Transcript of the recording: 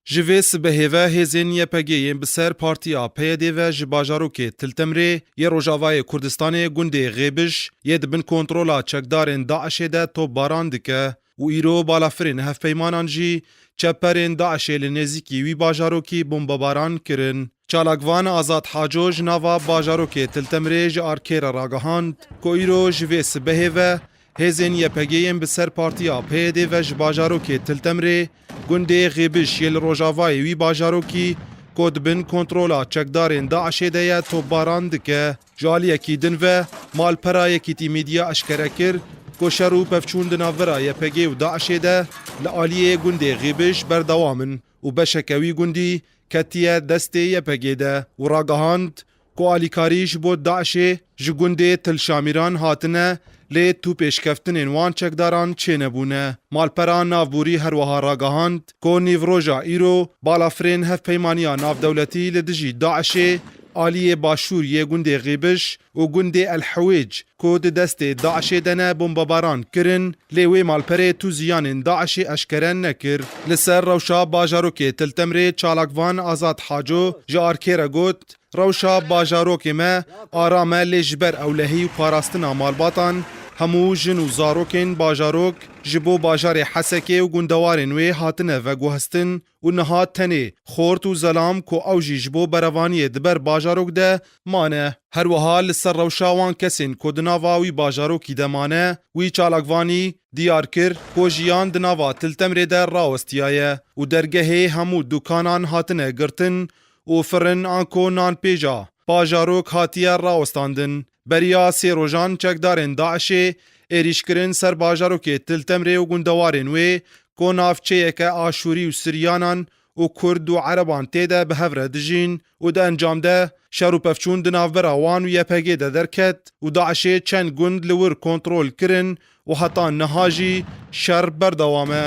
Ji vê sibehê ve hêzên YPG'yên bi ser Partiya PYD ve ji bajarokê Tiltemrê yê Rojavayê Kurdistanê gundê Xêbiş yê dibin kontrola çekdarên Daişê de topbaran dike û îro balafirên hevpeymanan jî çeperên Daişê li nêzîkî wî bajarokî bombebaran kirin. Çalakvan Azad Haco ji nava bajarokê Tiltemrê ji arkêra ragihand ku îro ji vê sibehê ve hêzên YPG'yên bi ser Partiya PYD ve ji bajarokê Tiltemrê gundê Xêbiş yê li Rojavayê wî bajarokî ku dibin kontrola çekdarên Daişê de ye topbaran dike. Ji aliyekî din ve malperayekî tîmîdiya eşkere kir ku şer û pevçûn di navbera YPG û Daişê de li aliyê gundê Xêbiş berdewam in û beşeke wî gundî ketiye destê YPG de û ragihand ku alîkarî ji bo Daişê ji gundê Tilşamîran hatine lê tû pêşkeftinên wan çekdaran çênebûne. Malpera navbûrî her wiha ragihand ku nîvroja îro balafirên hevpeymaniya navdewletî li dijî Daişê, aliyê başûr yê gundê Xêbiş û gundê El Hewêc ku di destê Daişê de ne bombebaran kirin, lê wê malperê tû ziyanên Daişê eşkere nekir. Li ser rewşa bajarokê Tiltemrê çalakvan Azad Haco ji arkêre got, rewşa bajarokê me aram e lê ji ber ewlehî û parastina malbatan hemû jin û zarokên bajarok ji bo bajarê Hesekê û gundewarên wê hatine veguhestin û niha tenê xort û zelam ku ew jî ji bo berevaniyê diber bajarok de mane. Her wiha li ser rewşa wan kesên ku di nava wî bajarokî de mane, wî çalakvanî diyar kir ku jiyan di nava Tiltemrê de rawestiyaye û dergehê hemû dukanan hatine girtin û firin an ku nanpêja bajarok hatiye rawestandin. Beriya sê rojan çekdarên Daişê êrîşkirin ser bajarokê Tiltemrê û gundewarên wê ku navçeyeke Aşûrî û Siryanan û Kurd û Ereban tê de bi hev re dijîn û di encam de şer û pevçûn di navbera wan û YPG de derket û Daişê çend gund li wir kontrol kirin û heta niha jî şer berdewam e.